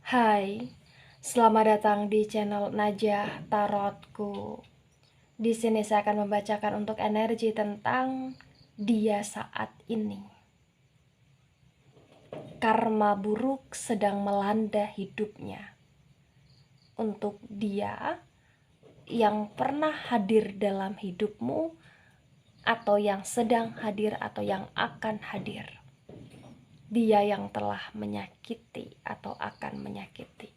Hai, selamat datang di channel Najah Tarotku. Di sini saya akan membacakan untuk energi tentang dia saat ini. Karma buruk sedang melanda hidupnya. Untuk dia yang pernah hadir dalam hidupmu, atau yang sedang hadir, atau yang akan hadir. Dia yang telah menyakiti atau akan menyakiti.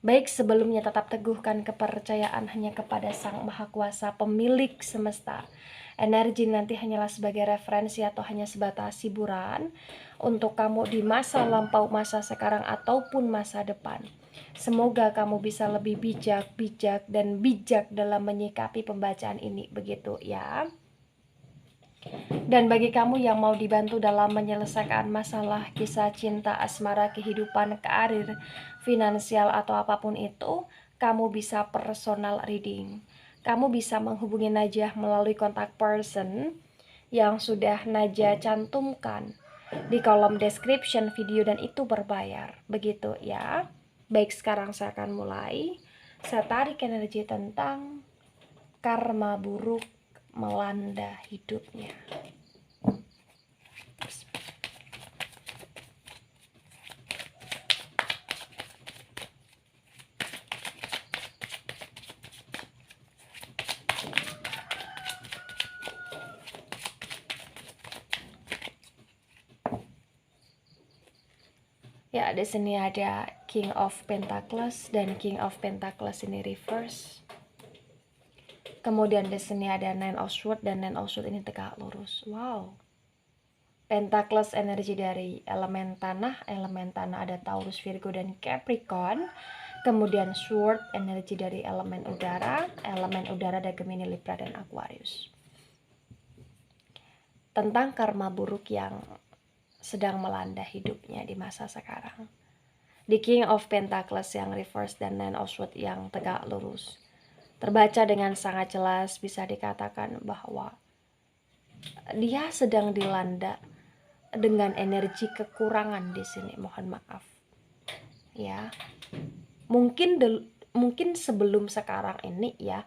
Baik, sebelumnya tetap teguhkan kepercayaan hanya kepada Sang Maha Kuasa, pemilik semesta. Energi nanti hanyalah sebagai referensi atau hanya sebatas hiburan untuk kamu di masa lampau, masa sekarang, ataupun masa depan. Semoga kamu bisa lebih bijak dalam menyikapi pembacaan ini, begitu ya. Dan bagi kamu yang mau dibantu dalam menyelesaikan masalah kisah cinta, asmara, kehidupan, karir, finansial, atau apapun itu, kamu bisa personal reading. Kamu bisa menghubungi Najah melalui kontak person yang sudah Najah cantumkan di kolom description video, dan itu berbayar. Begitu ya. Baik, sekarang saya akan mulai. Saya tarik energi tentang karma buruk melanda hidupnya. Ya, di sini ada King of Pentacles dan King of Pentacles ini reverse. Kemudian di sini ada Nine of Swords dan Nine of Swords ini tegak lurus. Wow. Pentacles energi dari elemen tanah ada Taurus, Virgo, dan Capricorn. Kemudian Sword energi dari elemen udara ada Gemini, Libra, dan Aquarius. Tentang karma buruk yang sedang melanda hidupnya di masa sekarang. Di King of Pentacles yang reverse dan Nine of Swords yang tegak lurus, terbaca dengan sangat jelas, bisa dikatakan bahwa dia sedang dilanda dengan energi kekurangan di sini. Mohon maaf ya. Mungkin sebelum sekarang ini ya,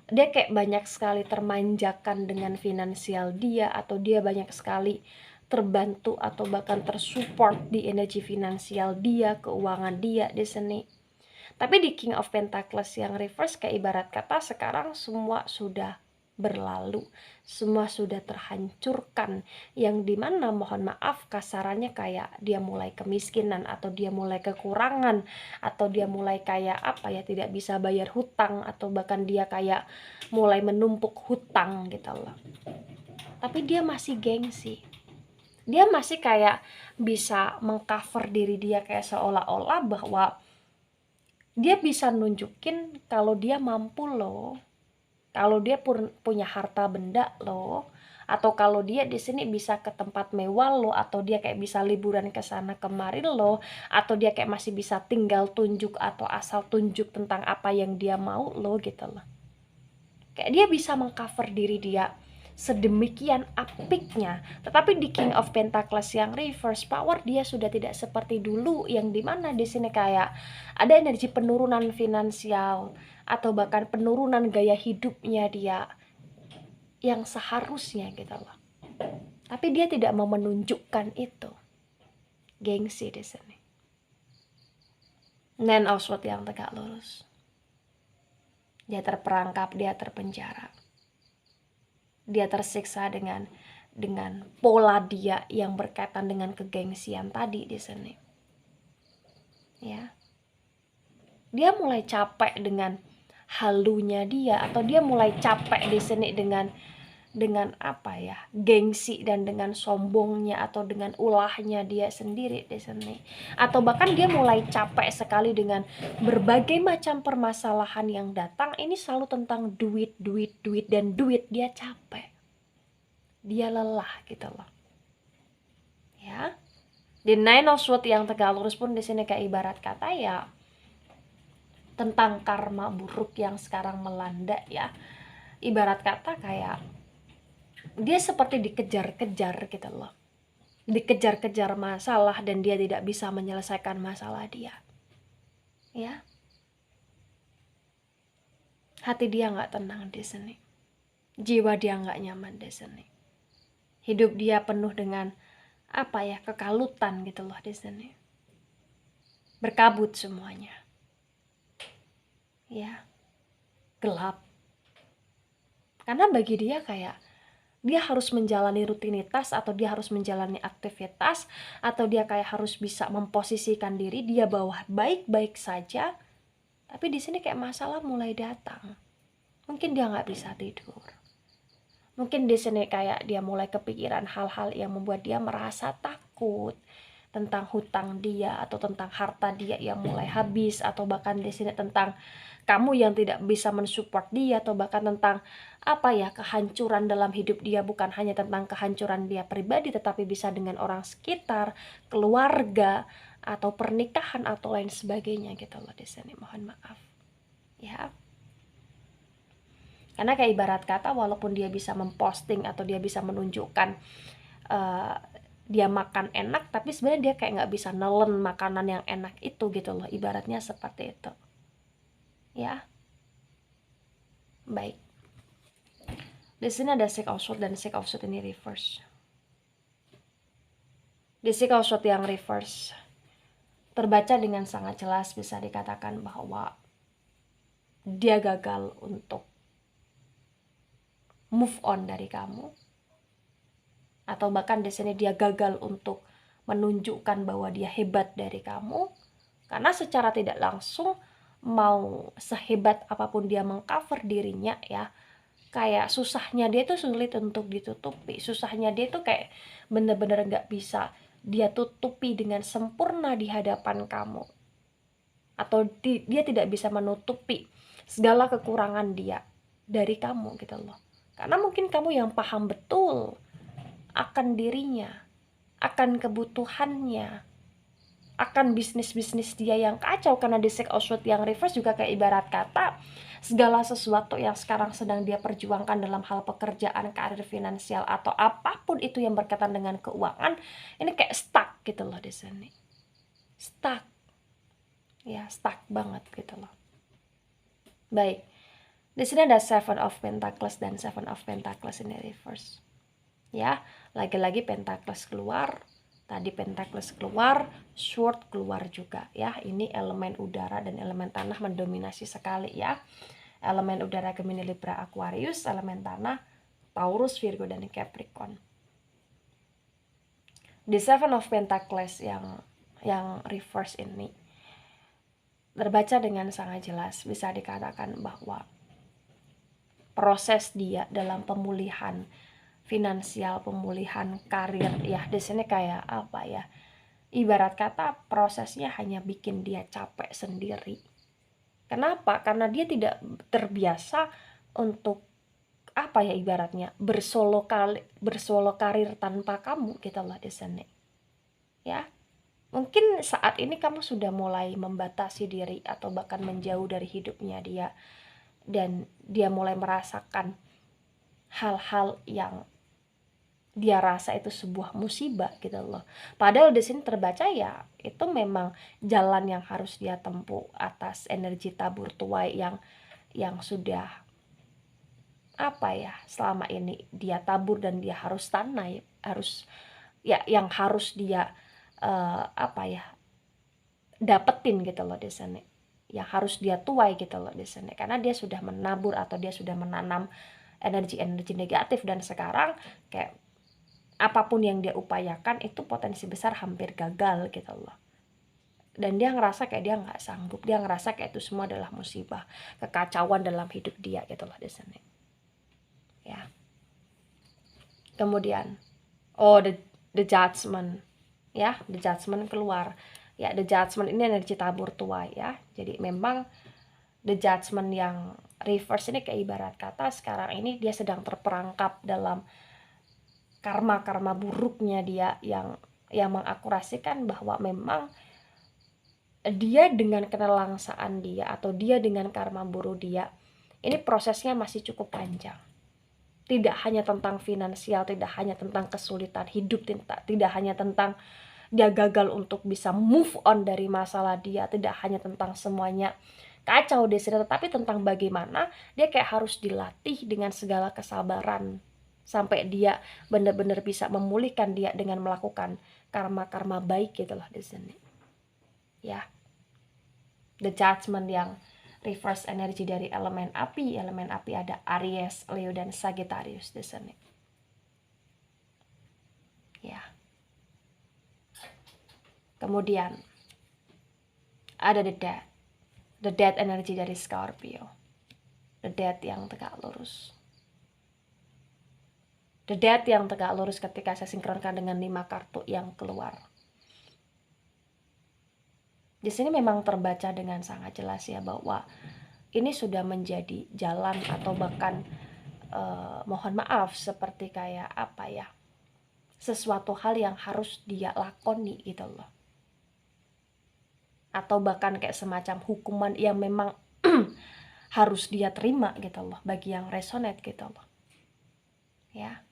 dia kayak banyak sekali termanjakan dengan finansial dia, atau dia banyak sekali terbantu atau bahkan tersupport di energi finansial dia, keuangan dia di sini. Tapi di King of Pentacles yang reverse, kayak ibarat kata sekarang semua sudah berlalu, semua sudah terhancurkan, yang dimana mohon maaf kasarannya kayak dia mulai kemiskinan, atau dia mulai kekurangan, atau dia mulai kayak apa ya, tidak bisa bayar hutang, atau bahkan dia kayak mulai menumpuk hutang gitu loh. Tapi dia masih gengsi, dia masih kayak bisa mengcover diri dia, kayak seolah-olah bahwa dia bisa nunjukin kalau dia mampu loh, kalau dia punya harta benda loh, atau kalau dia di sini bisa ke tempat mewah loh, atau dia kayak bisa liburan ke sana kemarin loh, atau dia kayak masih bisa tinggal tunjuk atau asal tunjuk tentang apa yang dia mau loh gitu loh. Kayak dia bisa mengcover diri dia sedemikian apiknya. Tetapi di King of Pentacles yang reverse power, dia sudah tidak seperti dulu, yang dimana di sini kayak ada energi penurunan finansial, atau bahkan penurunan gaya hidupnya dia yang seharusnya gitu loh. Tapi dia tidak mau menunjukkan itu. Gengsi di sini. Nine of Swords yang tegak lurus. Dia terperangkap, dia terpenjara. Dia tersiksa dengan pola dia yang berkaitan dengan kegengsian tadi di sini. Ya. Dia mulai capek dengan halunya dia, atau dia mulai capek di sini dengan apa ya, gengsi dan dengan sombongnya, atau dengan ulahnya dia sendiri di sini. Atau bahkan dia mulai capek sekali dengan berbagai macam permasalahan yang datang. Ini selalu tentang duit, dan duit. Dia capek, dia lelah gitu loh ya. Di Nine of Swords yang tegak lurus pun di sini kayak ibarat kata ya tentang karma buruk yang sekarang melanda ya. Ibarat kata kayak dia seperti dikejar-kejar gitu loh. dikejar-kejar masalah dan dia tidak bisa menyelesaikan masalah dia. Ya, hati dia nggak tenang di sini, jiwa dia nggak nyaman di sini, hidup dia penuh dengan kekalutan gitu loh di sini, berkabut semuanya, ya, gelap. Karena bagi dia kayak dia harus menjalani rutinitas atau dia harus menjalani aktivitas atau dia kayak harus bisa memposisikan diri dia bahwa baik-baik saja, tapi di sini kayak masalah mulai datang. Mungkin dia nggak bisa tidur. Mungkin di sini kayak dia mulai kepikiran hal-hal yang membuat dia merasa takut tentang hutang dia atau tentang harta dia yang mulai habis, atau bahkan di sini tentang kamu yang tidak bisa mensupport dia, atau bahkan tentang kehancuran dalam hidup dia, bukan hanya tentang kehancuran dia pribadi tetapi bisa dengan orang sekitar, keluarga, atau pernikahan atau lain sebagainya gitu loh di sini. Mohon maaf. Ya. Karena kayak ibarat kata walaupun dia bisa memposting atau dia bisa menunjukkan dia makan enak, tapi sebenarnya dia kayak nggak bisa nelen makanan yang enak itu gitu loh, ibaratnya seperti itu. Ya, baik. Di sini ada Six of Swords dan Six of Swords ini reverse. Di Six of Swords yang reverse terbaca dengan sangat jelas, bisa dikatakan bahwa dia gagal untuk move on dari kamu, atau bahkan di sini dia gagal untuk menunjukkan bahwa dia hebat dari kamu, karena secara tidak langsung mau sehebat apapun dia mengcover dirinya ya, kayak susahnya dia tuh sulit untuk ditutupi, susahnya dia tuh kayak bener-bener gak bisa dia tutupi dengan sempurna di hadapan kamu, atau dia tidak bisa menutupi segala kekurangan dia dari kamu gitu loh, karena mungkin kamu yang paham betul akan dirinya, akan kebutuhannya, akan bisnis-bisnis dia yang kacau. Karena di Six of Swords yang reverse juga kayak ibarat kata segala sesuatu yang sekarang sedang dia perjuangkan dalam hal pekerjaan, karir, finansial, atau apapun itu yang berkaitan dengan keuangan, ini kayak stuck gitu loh di sini. Stuck. Ya, stuck banget gitu loh. Baik. Di sini ada Seven of Pentacles dan Seven of Pentacles ini reverse. Ya, lagi-lagi Pentacles keluar, tadi Pentacles keluar, Sword keluar juga ya. Ini elemen udara dan elemen tanah mendominasi sekali ya. Elemen udara Gemini, Libra, Aquarius, elemen tanah Taurus, Virgo, dan Capricorn. Di Seven of Pentacles yang reverse ini terbaca dengan sangat jelas, bisa dikatakan bahwa proses dia dalam pemulihan finansial, pemulihan karir ya, di sini kayak ibarat kata prosesnya hanya bikin dia capek sendiri. Kenapa? Karena dia tidak terbiasa untuk ibaratnya bersolo karir tanpa kamu gitu loh di sini. Ya. Mungkin saat ini kamu sudah mulai membatasi diri atau bahkan menjauh dari hidupnya dia, dan dia mulai merasakan hal-hal yang dia rasa itu sebuah musibah gitu loh. Padahal di sini terbaca ya itu memang jalan yang harus dia tempuh atas energi tabur tuai yang sudah selama ini dia tabur dan dia harus tanam, yang harus dia dapetin gitu loh di sini, yang harus dia tuai gitu loh di sini, karena dia sudah menabur atau dia sudah menanam energi-energi negatif, dan sekarang kayak apapun yang dia upayakan itu potensi besar hampir gagal gitu loh, dan dia ngerasa kayak dia nggak sanggup, dia ngerasa kayak itu semua adalah musibah, kekacauan dalam hidup dia gitu loh di sini ya. Kemudian the Judgment ya, the Judgment keluar ya. The Judgment ini energi tabur tuai ya, jadi memang the Judgment yang reverse ini kayak ibarat kata sekarang ini dia sedang terperangkap dalam karma buruknya dia, yang mengakurasikan bahwa memang dia dengan kenelangsaan dia atau dia dengan karma buruk dia, ini prosesnya masih cukup panjang, Tidak hanya tentang finansial, tidak hanya tentang kesulitan hidup, tidak hanya tentang dia gagal untuk bisa move on dari masalah dia, tidak hanya tentang semuanya kacau di sini, tetapi tentang bagaimana dia kayak harus dilatih dengan segala kesabaran sampai dia benar-benar bisa memulihkan dia dengan melakukan karma-karma baik gitu loh di sini. Ya. The Judgment yang reverse energy dari elemen api. Elemen api ada Aries, Leo, dan Sagittarius di sini. Ya. Kemudian ada The Death. The Death energy dari Scorpio. The Death yang tegak lurus. The Death yang tegak lurus ketika saya sinkronkan dengan 5 kartu yang keluar. Di sini memang terbaca dengan sangat jelas ya bahwa ini sudah menjadi jalan atau bahkan mohon maaf seperti kayak apa ya, sesuatu hal yang harus dia lakoni gitu loh, atau bahkan kayak semacam hukuman yang memang harus dia terima gitu loh bagi yang resonate gitu loh ya.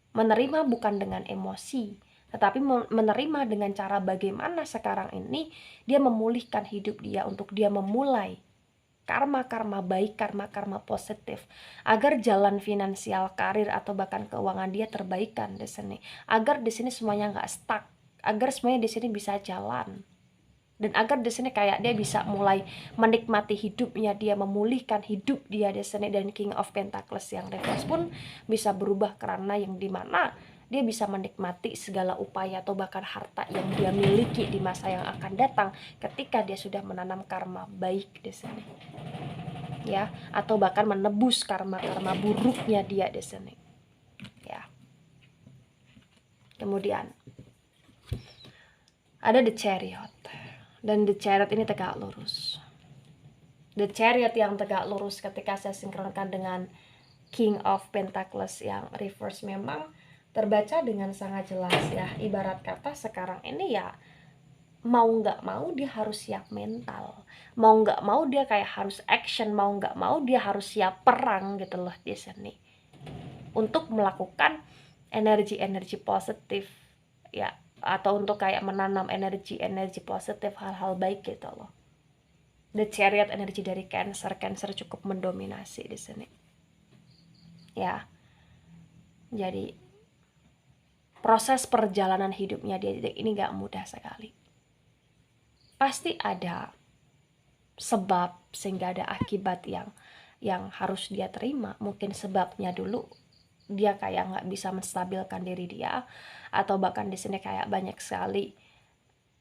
Menerima bukan dengan emosi, tetapi menerima dengan cara bagaimana sekarang ini dia memulihkan hidup dia untuk dia memulai karma-karma baik, karma-karma positif, agar jalan finansial, karir, atau bahkan keuangan dia terbaikan di sini, agar di sini semuanya nggak stuck, agar semuanya di sini bisa jalan, dan agar di sini kayak dia bisa mulai menikmati hidupnya, dia memulihkan hidup dia di sini. Dan King of Pentacles yang reverse pun bisa berubah karena yang dimana dia bisa menikmati segala upaya atau bahkan harta yang dia miliki di masa yang akan datang ketika dia sudah menanam karma baik di sini ya, atau bahkan menebus karma-karma buruknya dia di sini ya. Kemudian ada The Chariot, dan The Chariot ini tegak lurus. The Chariot yang tegak lurus ketika saya sinkronkan dengan King of Pentacles yang reverse memang terbaca dengan sangat jelas ya. Ibarat kata sekarang ini ya mau nggak mau dia harus siap mental, mau nggak mau dia kayak harus action, mau nggak mau dia harus siap perang gitu loh di sini untuk melakukan energi-energi positif ya, atau untuk kayak menanam energi-energi positif, hal-hal baik gitu loh. The Chariot energi dari Cancer cukup mendominasi di sini ya. Jadi proses perjalanan hidupnya dia ini gak mudah sekali. Pasti ada sebab sehingga ada akibat yang harus dia terima. Mungkin sebabnya dulu dia kayak nggak bisa menstabilkan diri dia, atau bahkan di sini kayak banyak sekali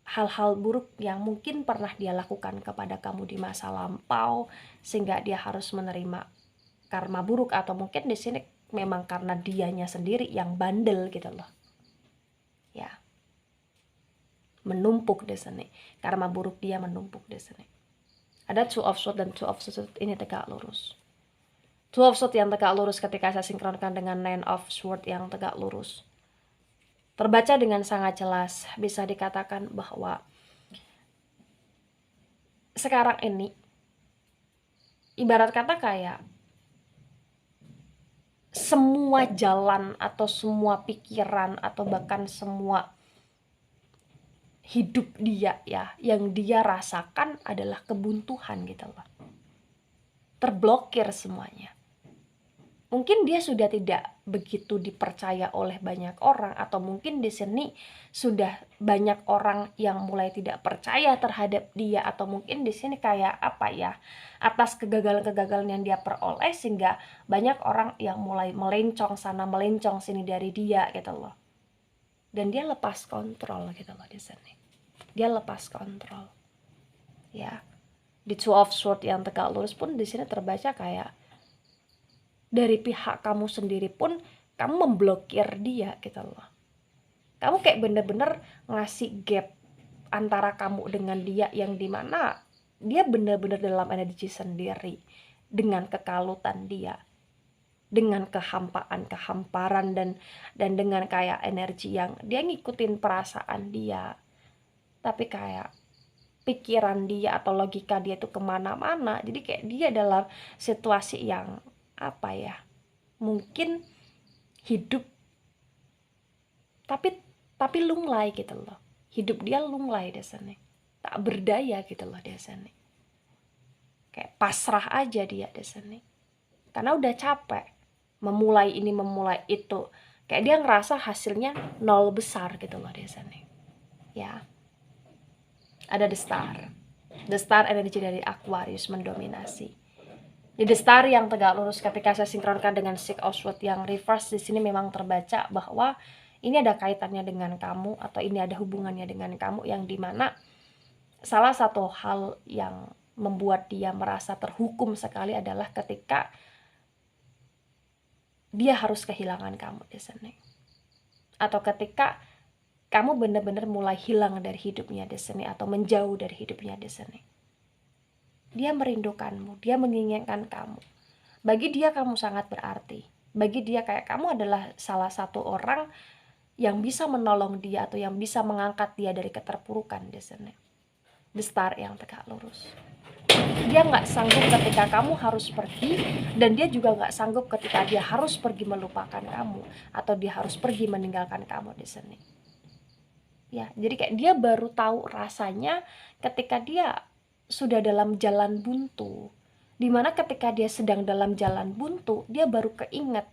hal-hal buruk yang mungkin pernah dia lakukan kepada kamu di masa lampau sehingga dia harus menerima karma buruk, atau mungkin di sini memang karena dianya sendiri yang bandel gitu loh ya, menumpuk di sini karma buruk dia menumpuk di sini. Ada Two of Swords, dan Two of Swords ini tegak lurus. Two of Swords yang tegak lurus ketika saya sinkronkan dengan Nine of Swords yang tegak lurus terbaca dengan sangat jelas. Bisa dikatakan bahwa sekarang ini ibarat kata kayak semua jalan atau semua pikiran atau bahkan semua hidup dia ya yang dia rasakan adalah kebuntuan gitu loh. Terblokir semuanya. Mungkin dia sudah tidak begitu dipercaya oleh banyak orang, atau mungkin di sini sudah banyak orang yang mulai tidak percaya terhadap dia, atau mungkin di sini kayak apa ya, atas kegagalan-kegagalan yang dia peroleh sehingga banyak orang yang mulai melencong sana melencong sini dari dia gitu loh. Dan dia lepas kontrol gitu loh di sini. Dia lepas kontrol. Ya. Di Two of Swords yang tegak lurus pun di sini terbaca kayak dari pihak kamu sendiri pun kamu memblokir dia gitu loh. Kamu kayak bener-bener ngasih gap antara kamu dengan dia, yang dimana dia bener-bener dalam energi sendiri, dengan kekalutan dia, dengan kehamparan dan dengan kayak energi yang dia ngikutin perasaan dia, tapi kayak pikiran dia atau logika dia tuh kemana-mana. Jadi kayak dia dalam situasi yang apa ya, mungkin hidup tapi lunglai gitu loh. Hidup dia lunglai desanya, tak berdaya gitu loh desanya. Kayak pasrah aja dia desanya. Karena udah capek memulai ini memulai itu. Kayak dia ngerasa hasilnya nol besar gitu loh desanya. Ya. Ada the star. The star energi dari Aquarius mendominasi. Di The Star yang tegak lurus ketika saya sinkronkan dengan Six of Swords yang reverse, di sini memang terbaca bahwa ini ada kaitannya dengan kamu atau ini ada hubungannya dengan kamu, yang dimana salah satu hal yang membuat dia merasa terhukum sekali adalah ketika dia harus kehilangan kamu di sini, atau ketika kamu benar-benar mulai hilang dari hidupnya di sini atau menjauh dari hidupnya di sini. Dia merindukanmu, dia menginginkan kamu. Bagi dia kamu sangat berarti. Bagi dia kayak kamu adalah salah satu orang yang bisa menolong dia atau yang bisa mengangkat dia dari keterpurukan di sini. The Star yang tegak lurus. Dia nggak sanggup ketika kamu harus pergi, dan dia juga nggak sanggup ketika dia harus pergi melupakan kamu atau dia harus pergi meninggalkan kamu di sini. Ya, jadi kayak dia baru tahu rasanya ketika dia sudah dalam jalan buntu. Dimana ketika dia sedang dalam jalan buntu, dia baru keinget,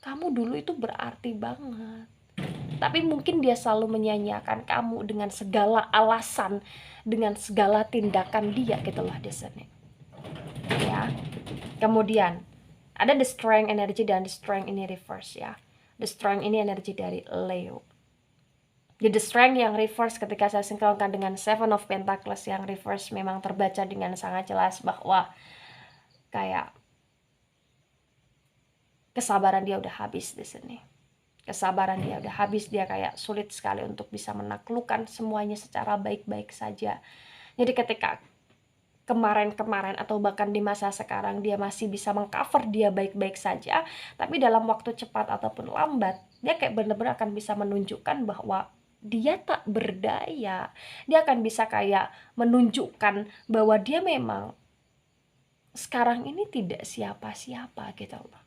kamu dulu itu berarti banget. Tapi mungkin dia selalu menyanyiakan kamu dengan segala alasan, dengan segala tindakan dia gitulah desanya. Ya. Kemudian ada the strength energy dan the strength ini reverse ya. The strength ini energi dari Leo. Jadi the strength yang reverse ketika saya sinkronkan dengan Seven of Pentacles yang reverse memang terbaca dengan sangat jelas bahwa kayak kesabaran dia udah habis di sini. Kesabaran dia udah habis, dia kayak sulit sekali untuk bisa menaklukkan semuanya secara baik-baik saja. Jadi ketika kemarin-kemarin atau bahkan di masa sekarang dia masih bisa mengcover dia baik-baik saja, tapi dalam waktu cepat ataupun lambat dia kayak benar-benar akan bisa menunjukkan bahwa dia tak berdaya. Dia akan bisa kayak menunjukkan bahwa dia memang sekarang ini tidak siapa-siapa gitu loh.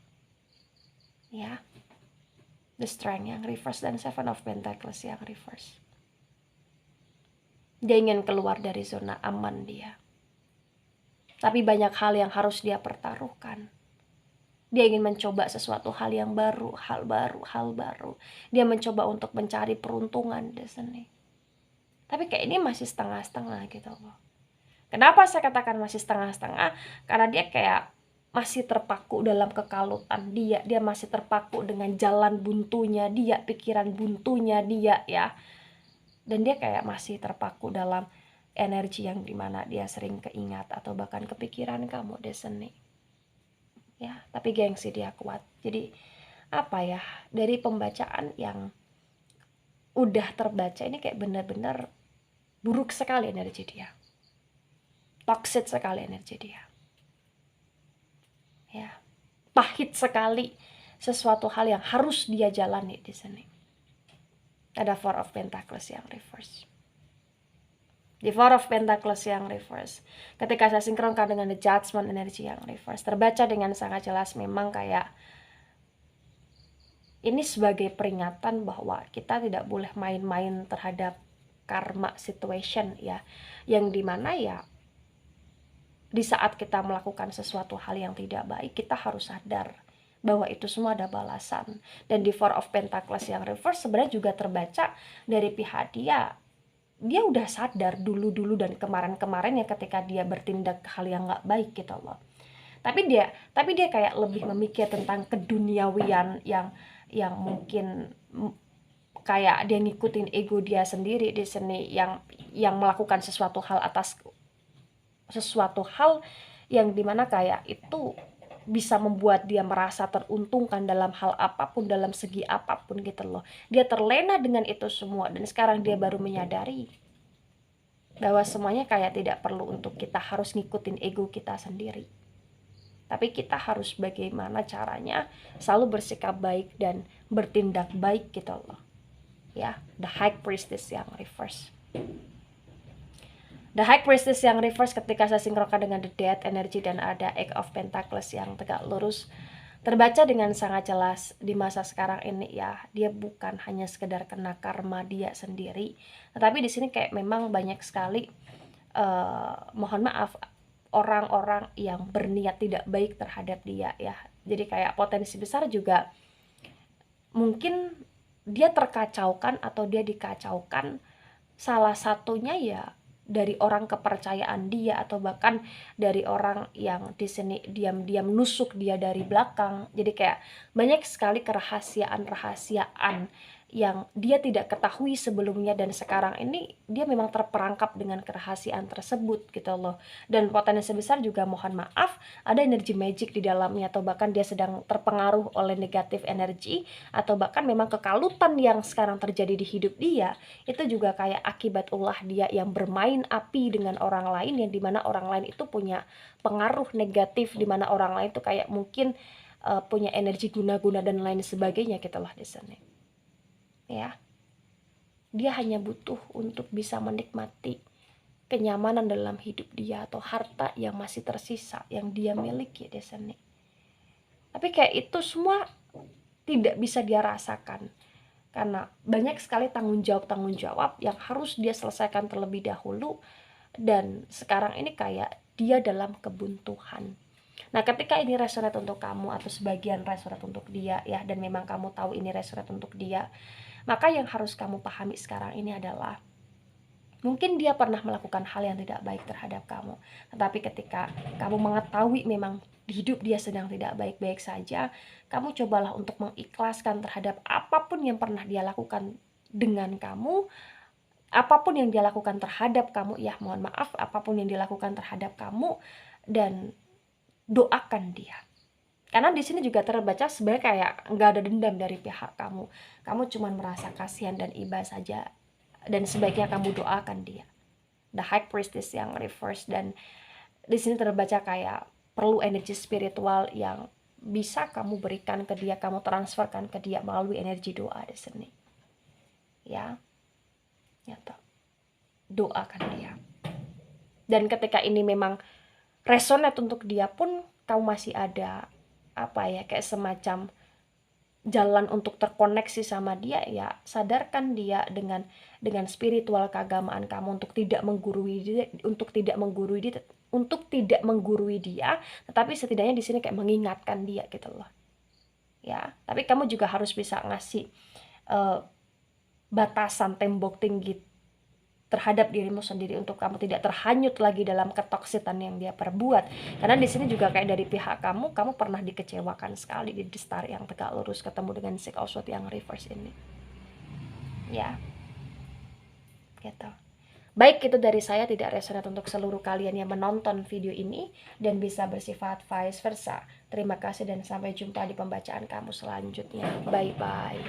Ya. The Strength yang reverse dan Seven of Pentacles yang reverse. Dia ingin keluar dari zona aman dia. Tapi banyak hal yang harus dia pertaruhkan. Dia ingin mencoba sesuatu hal yang baru, hal baru. Dia mencoba untuk mencari peruntungan di sini. Tapi kayak ini masih setengah-setengah gitu loh. Kenapa saya katakan masih setengah-setengah? Karena dia kayak masih terpaku dalam kekalutan dia. Dia masih terpaku dengan jalan buntunya dia, pikiran buntunya dia ya. Dan dia kayak masih terpaku dalam energi yang dimana dia sering keingat atau bahkan kepikiran kamu di sini. Ya, tapi gengsi dia kuat. Jadi apa ya, dari pembacaan yang udah terbaca ini kayak benar-benar buruk sekali energi dia, toxic sekali energi dia, ya, pahit sekali sesuatu hal yang harus dia jalani di sini. Ada Four of Pentacles yang reverse. Di Four of Pentacles yang reverse, ketika saya sinkronkan dengan The Judgment energi yang reverse, terbaca dengan sangat jelas memang kayak ini sebagai peringatan bahwa kita tidak boleh main-main terhadap karma situation ya, yang dimana ya di saat kita melakukan sesuatu hal yang tidak baik, kita harus sadar bahwa itu semua ada balasan. Dan di Four of Pentacles yang reverse sebenarnya juga terbaca dari pihak dia udah sadar dulu dan kemarin ya ketika dia bertindak hal yang nggak baik gitu loh. Tapi dia kayak lebih memikir tentang keduniawian yang mungkin kayak dia ngikutin ego dia sendiri di sini, yang melakukan sesuatu hal atas sesuatu hal yang dimana kayak itu bisa membuat dia merasa teruntungkan dalam hal apapun, dalam segi apapun gitu loh. Dia terlena dengan itu semua dan sekarang dia baru menyadari bahwa semuanya kayak tidak perlu untuk kita harus ngikutin ego kita sendiri. Tapi kita harus bagaimana caranya selalu bersikap baik dan bertindak baik gitu loh. Ya, The High Priestess yang reverse. The High Priestess yang reverse ketika saya sinkronkan dengan The Death energy dan ada Eight of Pentacles yang tegak lurus, Terbaca dengan sangat jelas di masa sekarang ini ya, dia bukan hanya sekedar kena karma dia sendiri, tetapi di sini kayak memang banyak sekali mohon maaf orang-orang yang berniat tidak baik terhadap dia ya. Jadi kayak potensi besar juga mungkin dia terkacaukan atau dia dikacaukan, salah satunya ya dari orang kepercayaan dia, atau bahkan dari orang yang di sini diam-diam nusuk dia dari belakang. Jadi kayak banyak sekali kerahasiaan-rahasiaan yang dia tidak ketahui sebelumnya, dan sekarang ini dia memang terperangkap dengan kerahasiaan tersebut gitu loh. Dan potensi besar juga mohon maaf ada energi magic di dalamnya, atau bahkan dia sedang terpengaruh oleh negatif energi, atau bahkan memang kekalutan yang sekarang terjadi di hidup dia itu juga kayak akibat ulah dia yang bermain api dengan orang lain, yang dimana orang lain itu punya pengaruh negatif, dimana orang lain itu kayak mungkin punya energi guna-guna dan lain sebagainya gitu loh di sini ya. Dia hanya butuh untuk bisa menikmati kenyamanan dalam hidup dia, atau harta yang masih tersisa yang dia miliki di sini. Tapi kayak itu semua tidak bisa dia rasakan karena banyak sekali tanggung jawab yang harus dia selesaikan terlebih dahulu, dan sekarang ini kayak dia dalam kebuntuan. Nah, ketika ini resonate untuk kamu atau sebagian resonate untuk dia ya, dan memang kamu tahu ini resonate untuk dia, maka yang harus kamu pahami sekarang ini adalah mungkin dia pernah melakukan hal yang tidak baik terhadap kamu, tetapi ketika kamu mengetahui memang hidup dia sedang tidak baik-baik saja, kamu cobalah untuk mengikhlaskan terhadap apapun yang pernah dia lakukan dengan kamu, apapun yang dia lakukan terhadap kamu ya, mohon maaf, apapun yang dilakukan terhadap kamu, dan doakan dia. Karena di sini juga terbaca sebenarnya kayak nggak ada dendam dari pihak kamu. Kamu cuma merasa kasihan dan iba saja, dan sebaiknya kamu doakan dia. The High Priestess yang reverse, dan di sini terbaca kayak perlu energi spiritual yang bisa kamu berikan ke dia, kamu transferkan ke dia melalui energi doa di sini. Ya. Nyata. Doakan dia. Dan ketika ini memang resonate untuk dia pun, kamu masih ada kayak semacam jalan untuk terkoneksi sama dia ya, sadarkan dia dengan spiritual keagamaan kamu untuk tidak menggurui dia, tetapi setidaknya di sini kayak mengingatkan dia gitu loh ya. Tapi kamu juga harus bisa ngasih batasan tembok tinggi terhadap dirimu sendiri untuk kamu tidak terhanyut lagi dalam ketoksitan yang dia perbuat. Karena di sini juga kayak dari pihak kamu pernah dikecewakan sekali di The Star yang tegak lurus ketemu dengan Six of Swords yang reverse ini. Ya. Gitu. Baik, itu dari saya, tidak resonate untuk seluruh kalian yang menonton video ini dan bisa bersifat vice versa. Terima kasih dan sampai jumpa di pembacaan kamu selanjutnya. Bye bye.